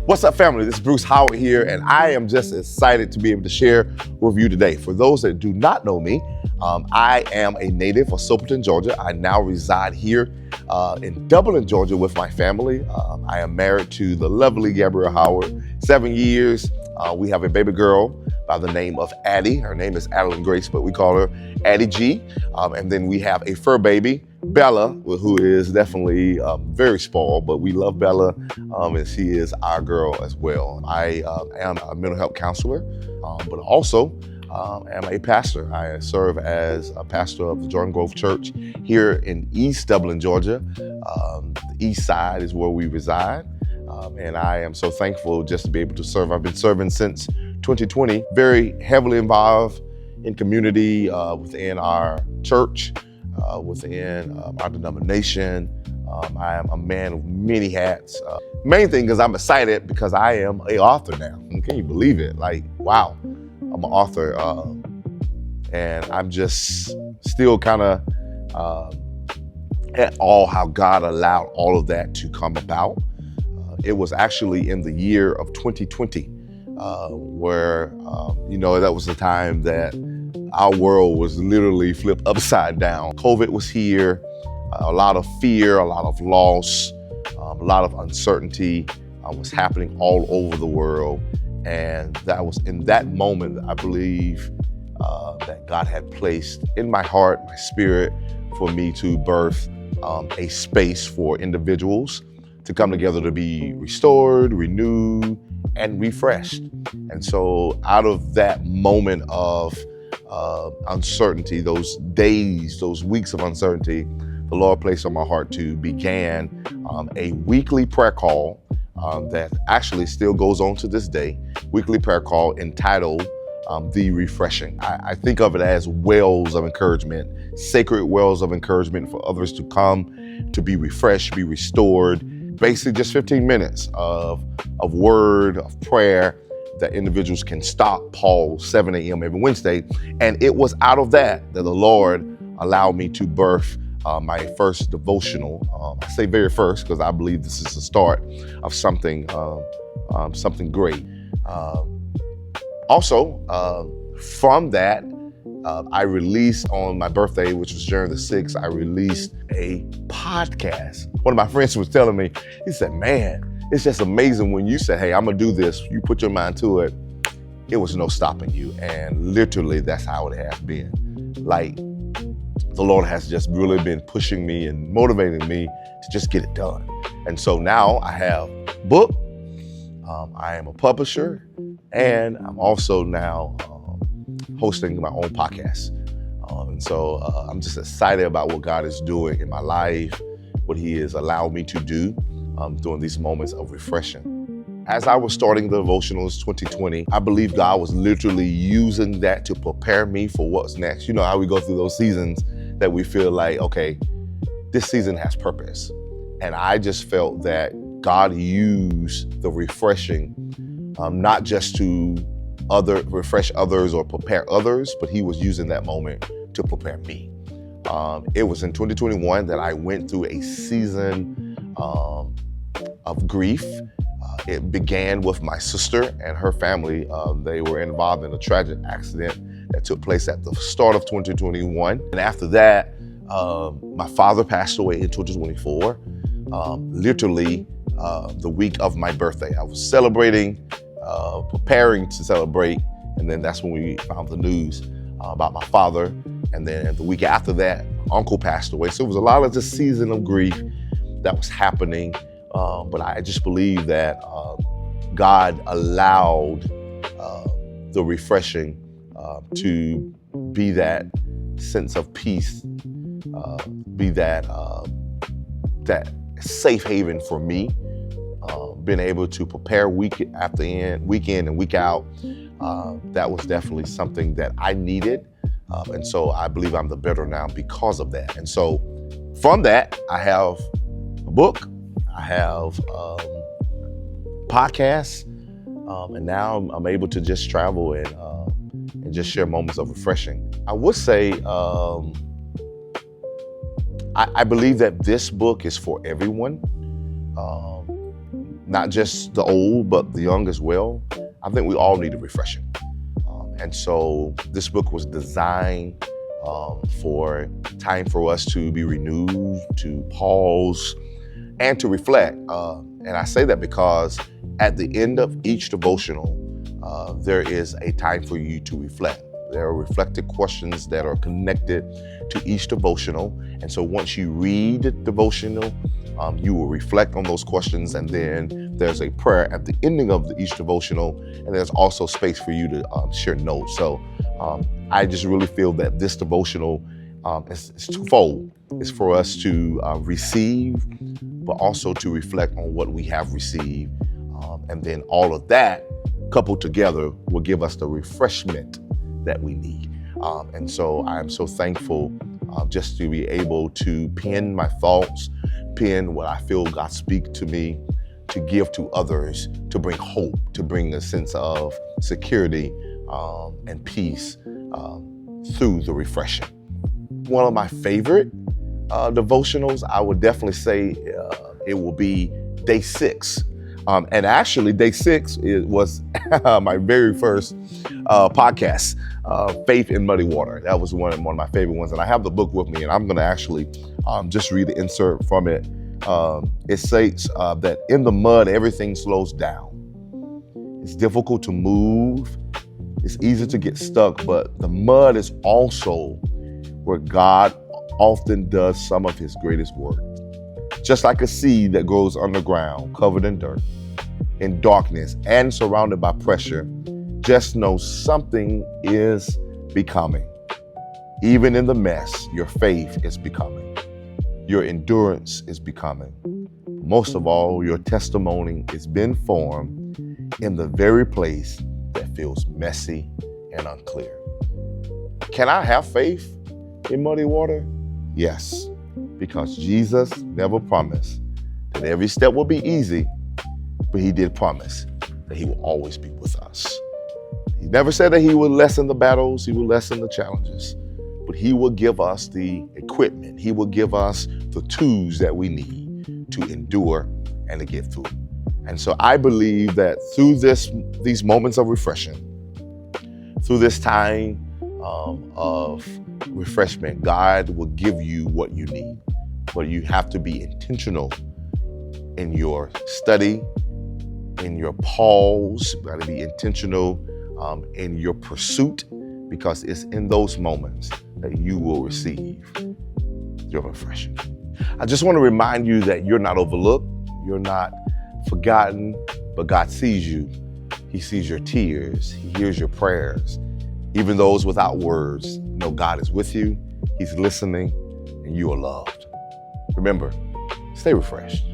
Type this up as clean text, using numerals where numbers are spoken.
What's up, family? This is Bruce Howard here, and I am just excited to be able to share with you today. For those that do not know me, I am a native of Soperton, Georgia. I now reside here in Dublin, Georgia with my family. I am married to the lovely Gabrielle Howard, 7 years. We have a baby girl by the name of Addie. Her name is Adeline Grace, but we call her Addie G. And then we have a fur baby, Bella, who is definitely very spoiled, but we love Bella, and she is our girl as well. I am a mental health counselor, but also am a pastor. I serve as a pastor of the Jordan Grove Church here in East Dublin, Georgia. The east side is where we reside, and I am so thankful just to be able to serve. I've been serving since 2020, very heavily involved in community within our church, within our denomination. I am a man of many hats. Main thing is I'm excited because I am an author now. Can you believe it? Like, wow, I'm an author. And I'm just still kind of at awe how God allowed all of that to come about. It was actually in the year of 2020 where, that was the time that our world was literally flipped upside down. COVID was here, a lot of fear, a lot of loss, a lot of uncertainty was happening all over the world. And that was in that moment, I believe, that God had placed in my heart, my spirit, for me to birth a space for individuals to come together to be restored, renewed, and refreshed. And so out of that moment of uncertainty, those days, those weeks of uncertainty, the Lord placed on my heart to begin a weekly prayer call that actually still goes on to this day, weekly prayer call entitled The Refreshing. I think of it as wells of encouragement, sacred wells of encouragement for others to come, to be refreshed, be restored. Basically just 15 minutes of word, of prayer, that individuals can stop, pause, 7 a.m. every Wednesday. And it was out of that the Lord allowed me to birth my first devotional. I say very first because I believe this is the start of something great. From that, I released on my birthday, which was January the 6th, I released a podcast. One of my friends was telling me, he said, man, it's just amazing when you say, hey, I'm gonna do this, you put your mind to it, it was no stopping you. And literally that's how it has been. Like, the Lord has just really been pushing me and motivating me to just get it done. And so now I have a book, I am a publisher, and I'm also now hosting my own podcast. And so I'm just excited about what God is doing in my life, what He has allowed me to do during these moments of refreshing. As I was starting the devotionals 2020, I believe God was literally using that to prepare me for what's next. You know how we go through those seasons that we feel like, okay, this season has purpose. And I just felt that God used the refreshing, not just to refresh others or prepare others, but He was using that moment to prepare me. It was in 2021 that I went through a season of grief. It began with my sister and her family. They were involved in a tragic accident that took place at the start of 2021. And after that, my father passed away in 2024, literally the week of my birthday. I was celebrating, preparing to celebrate, and then that's when we found the news about my father. And then the week after that, my uncle passed away. So it was a lot of this season of grief that was happening. But I just believe that God allowed the refreshing to be that sense of peace, be that safe haven for me, being able to prepare week in and week out. That was definitely something that I needed. And so I believe I'm the better now because of that. And so from that, I have a book, I have podcasts, and now I'm able to just travel and just share moments of refreshing. I would say I believe that this book is for everyone. not just the old, but the young as well. I think we all need a refreshing. And so this book was designed for time for us to be renewed, to pause, and to reflect. And I say that because at the end of each devotional, there is a time for you to reflect. There are reflective questions that are connected to each devotional. And so once you read the devotional, you will reflect on those questions, and then there's a prayer at the ending of each devotional, and there's also space for you to share notes. So I just really feel that this devotional is twofold. It's for us to receive, but also to reflect on what we have received. And then all of that coupled together will give us the refreshment that we need. And so I'm so thankful just to be able to pen my thoughts, pen what I feel God speak to me, to give to others, to bring hope, to bring a sense of security and peace through the refreshing. One of my favorite devotionals, I would definitely say it will be day 6. And actually, day 6 was my very first podcast, Faith in Muddy Water. That was one of my favorite ones. And I have the book with me, and I'm going to actually just read the insert from it. It states that in the mud, everything slows down. It's difficult to move. It's easy to get stuck, but the mud is also where God often does some of his greatest work. Just like a seed that grows underground, covered in dirt, in darkness, and surrounded by pressure, just know something is becoming. Even in the mess, your faith is becoming. Your endurance is becoming. Most of all, your testimony is being formed in the very place that feels messy and unclear. Can I have faith in muddy water? Yes, because Jesus never promised that every step will be easy, but he did promise that he will always be with us. He never said that he would lessen the battles, he would lessen the challenges, but he will give us the equipment. He will give us the tools that we need to endure and to get through. And so I believe that through these moments of refreshing, through this time of refreshment, God will give you what you need. But you have to be intentional in your study, in your pause. You got to be intentional in your pursuit, because it's in those moments that you will receive your refreshing. I just want to remind you that you're not overlooked. You're not forgotten, but God sees you. He sees your tears. He hears your prayers. Even those without words, know God is with you. He's listening, and you are loved. Remember, stay refreshed.